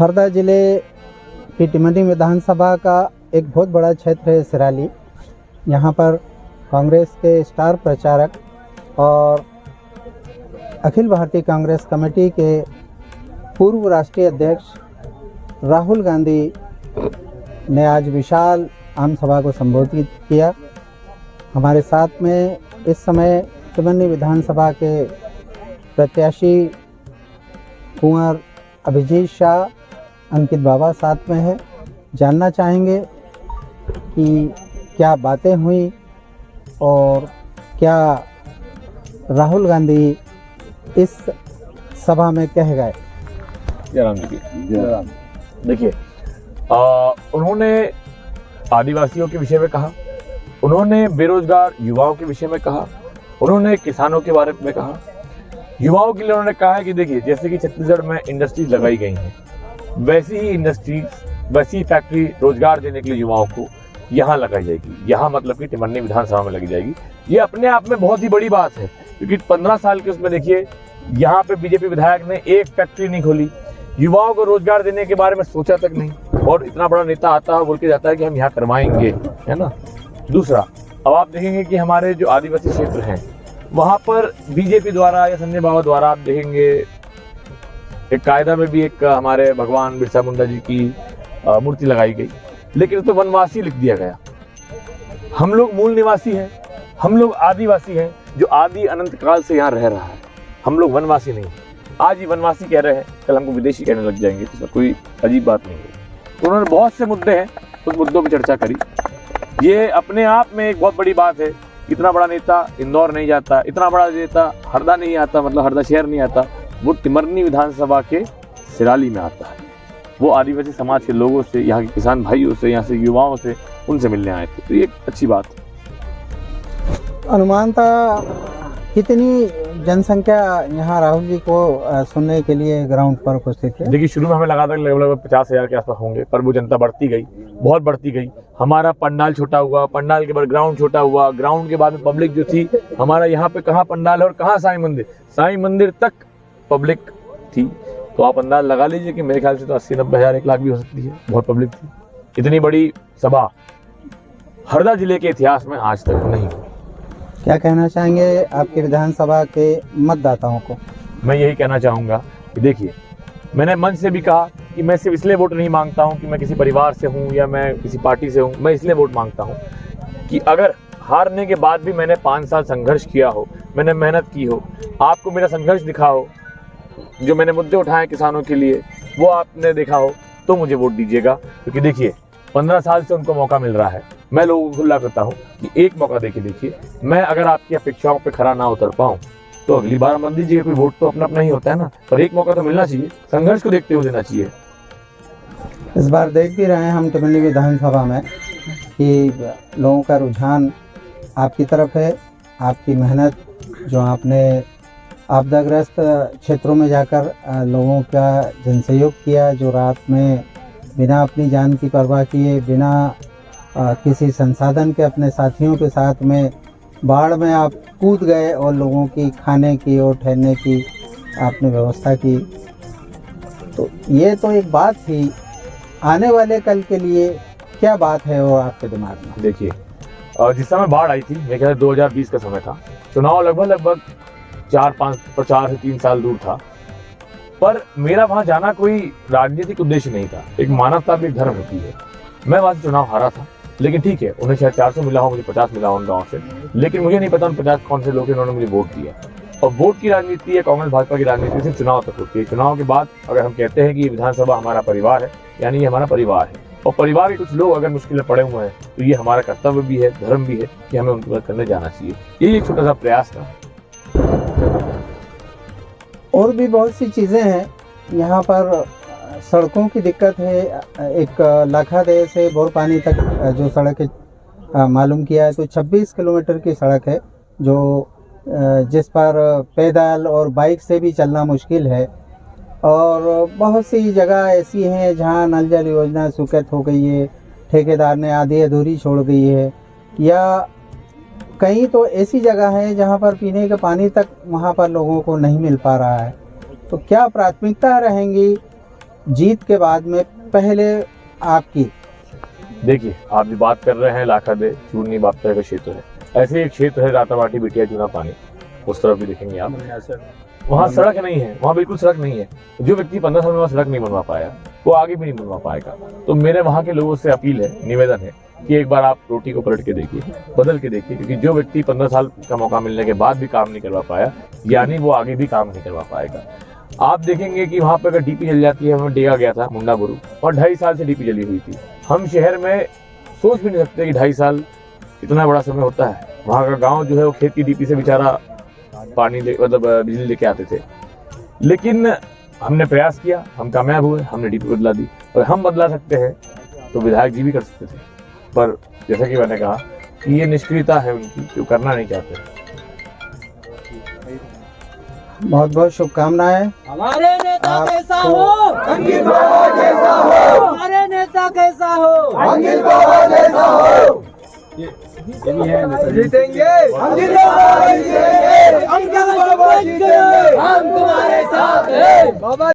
हरदा जिले की टिमनी विधानसभा का एक बहुत बड़ा क्षेत्र है सिराली। यहाँ पर कांग्रेस के स्टार प्रचारक और अखिल भारतीय कांग्रेस कमेटी के पूर्व राष्ट्रीय अध्यक्ष राहुल गांधी ने आज विशाल आम सभा को संबोधित किया। हमारे साथ में इस समय टिमनी विधानसभा के प्रत्याशी कुंवर अभिजीत शाह, अंकित बाबा साथ में है। जानना चाहेंगे कि क्या बातें हुई और क्या राहुल गांधी इस सभा में कह गए। जयराम जी, देखिए, उन्होंने आदिवासियों के विषय में कहा, उन्होंने बेरोजगार युवाओं के विषय में कहा, उन्होंने किसानों के बारे में कहा। युवाओं के लिए उन्होंने कहा है कि देखिए, जैसे कि छत्तीसगढ़ में इंडस्ट्रीज लगाई गई हैं, वैसी ही इंडस्ट्रीज, वैसी फैक्ट्री रोजगार देने के लिए युवाओं को यहाँ लगाई जाएगी। यहाँ मतलब कि टिमनी विधानसभा में लगी जाएगी। ये अपने आप में बहुत ही बड़ी बात है, क्योंकि 15 साल के उसमें देखिए, यहाँ पे बीजेपी विधायक ने एक फैक्ट्री नहीं खोली, युवाओं को रोजगार देने के बारे में सोचा तक नहीं, और इतना बड़ा नेता आता है बोल के जाता है कि हम यहाँ करवाएंगे, है ना। दूसरा, अब आप देखेंगे कि हमारे जो आदिवासी क्षेत्र हैं वहाँ पर बीजेपी द्वारा या संजय बाबा द्वारा आप देखेंगे एक कायदा में भी एक हमारे भगवान बिरसा मुंडा जी की मूर्ति लगाई गई, लेकिन उस पर वनवासी लिख दिया गया। हम लोग मूल निवासी हैं, हम लोग आदिवासी हैं जो आदि अनंत काल से यहाँ रह रहा है। हम लोग वनवासी नहीं, आज ही वनवासी कह रहे हैं, कल हमको विदेशी कहने लग जाएंगे, इसमें कोई अजीब बात नहीं है। तो उन्होंने बहुत से मुद्दे हैं, उस मुद्दों पर चर्चा करी। ये अपने आप में एक बहुत बड़ी बात है। इतना बड़ा नेता इंदौर नहीं जाता, इतना बड़ा नेता हरदा नहीं आता, मतलब हरदा शहर नहीं आता, वो टिमरनी विधानसभा के सिराली में आता है। वो आदिवासी समाज के लोगों से, यहाँ के किसान भाइयों से, यहाँ से युवाओं से, उनसे मिलने आए थे। तो ये अच्छी बात है। अनुमान था कितनी जनसंख्या यहाँ राहुल जी को सुनने के लिए ग्राउंड पर उपस्थित है? देखिए, शुरू में हमें लगा था कि लगभग 50,000 के आसपास होंगे, पर वो जनता बढ़ती गई, बहुत बढ़ती गई। हमारा पंडाल छोटा हुआ, पंडाल के बाद ग्राउंड छोटा हुआ, ग्राउंड के बाद में पब्लिक जो थी, हमारा यहाँ पे कहाँ पंडाल है और कहाँ साईं मंदिर, साईं मंदिर तक पब्लिक थी। तो आप अंदाज लगा लीजिए कि मेरे ख्याल से तो 80-90 हज़ार 1 लाख भी हो सकती है। बहुत पब्लिक थी। इतनी बड़ी सभा हरदा जिले के इतिहास में आज तक नहीं हुई। क्या कहना चाहेंगे आपके विधानसभा के मतदाताओं को? मैं यही कहना चाहूँगा कि देखिए, मैंने मंच से भी कहा कि मैं सिर्फ इसलिए वोट नहीं मांगता हूँ कि मैं किसी परिवार से हूँ या मैं किसी पार्टी से हूँ। मैं इसलिए वोट मांगता हूँ कि अगर हारने के बाद भी मैंने 5 साल संघर्ष किया हो, मैंने मेहनत की हो, आपको मेरा संघर्ष दिखा हो, जो मैंने मुद्दे उठाए किसानों के लिए वो आपने देखा हो, तो मुझे वोट दीजिएगा। क्योंकि देखिए, 15 साल से उनको मौका मिल रहा है। मैं लोगों को खुला करता हूँ कि एक मौका देके देखिए। मैं अगर आपकी अपेक्षाओं पे खरा ना उतर पाऊँ तो अगली बार मत दीजिए। कोई वोट तो अपना अपना ही होता है ना, पर एक मौका तो मिलना चाहिए, संघर्ष को देखते हुए देना चाहिए। इस बार देख भी रहे हैं हम टिमनी विधानसभा में कि लोगों का रुझान आपकी तरफ है। आपकी मेहनत, जो आपने आपदाग्रस्त क्षेत्रों में जाकर लोगों का जनसहयोग किया, जो रात में बिना अपनी जान की परवाह किए, बिना किसी संसाधन के अपने साथियों के साथ में बाढ़ में आप कूद गए और लोगों की खाने की और ठहरने की आपने व्यवस्था की, तो ये तो एक बात थी। आने वाले कल के लिए क्या बात है वो आपके दिमाग में? देखिए, जिस समय बाढ़ आई थी, मेरे ख्याल 2020 का समय था, चुनाव लगभग 4 से 3 साल दूर था, पर मेरा वहाँ जाना कोई राजनीतिक उद्देश्य नहीं था। एक मानवता भी धर्म होती है। मैं वहाँ से चुनाव हारा था, लेकिन ठीक है, उन्हें शायद 400 मिला हो, मुझे 50 मिला हो उन गाँव से, लेकिन मुझे नहीं पता उन 50 कौन से लोग हैं उन्होंने मुझे वोट दिया। और वोट की राजनीति है, कांग्रेस भाजपा की राजनीति सिर्फ चुनाव तक होती है। चुनाव के बाद अगर हम कहते हैं कि विधानसभा हमारा परिवार है, यानी ये हमारा परिवार है, और परिवार के कुछ लोग अगर मुश्किल में पड़े हुए हैं, तो ये हमारा कर्तव्य भी है, धर्म भी है कि हमें उनकी मदद करने जाना चाहिए। यही एक छोटा सा प्रयास था। और भी बहुत सी चीज़ें हैं यहाँ पर। सड़कों की दिक्कत है। एक लाखादेह से बोरपानी तक जो सड़क है मालूम किया है, तो 26 किलोमीटर की सड़क है, जो जिस पर पैदल और बाइक से भी चलना मुश्किल है। और बहुत सी जगह ऐसी हैं जहाँ नल जल योजना स्वीकृत हो गई है, ठेकेदार ने आधी अधूरी छोड़ गई है, या कहीं तो ऐसी जगह है जहाँ पर पीने के पानी तक वहाँ पर लोगों को नहीं मिल पा रहा है। तो क्या प्राथमिकता रहेंगी जीत के बाद में पहले आपकी? देखिए, आप जो बात कर रहे हैं लाखादे चूरनी बाप्तर का क्षेत्र है, ऐसे ही एक क्षेत्र है रातामाटी बिटिया चूना पानी, उस तरफ भी देखेंगे आप, वहाँ सड़क नहीं है, वहाँ बिल्कुल सड़क नहीं है। जो व्यक्ति 15 साल में वहाँ सड़क नहीं बनवा पाया वो आगे भी नहीं बनवा पाएगा। तो मेरे वहाँ के लोगों से अपील है, निवेदन है कि एक बार आप रोटी को पलट के देखिए, बदल के देखिए, क्योंकि जो व्यक्ति 15 साल का मौका मिलने के बाद भी काम नहीं करवा पाया, यानी वो आगे भी काम नहीं करवा पाएगा। आप देखेंगे कि वहाँ पे अगर डीपी जल जाती है, हमें डेगा गया था मुंडा गुरु और 2.5 साल से डीपी जली हुई थी। हम शहर में सोच भी नहीं सकते कि 2.5 साल इतना बड़ा समय होता है। वहाँ का गांव जो है वो खेत की डीपी से बेचारा पानी मतलब बिजली लेके आते थे, लेकिन हमने प्रयास किया, हम कामयाब हुए, हमने डीपी बदला दी। और हम बदला सकते हैं तो विधायक जी भी कर सकते थे, पर जैसा कि मैंने कहा कि ये निष्क्रियता है उनकी, जो करना नहीं चाहते। बहुत बहुत शुभकामनाएं। हमारे नेता आपको- कैसा हो, अंकित बाबा जैसा हो, हमारे नेता कैसा हो, अंकित बाबा जैसा हो, जीतेंगे, अंकित बाबा जीतेंगे।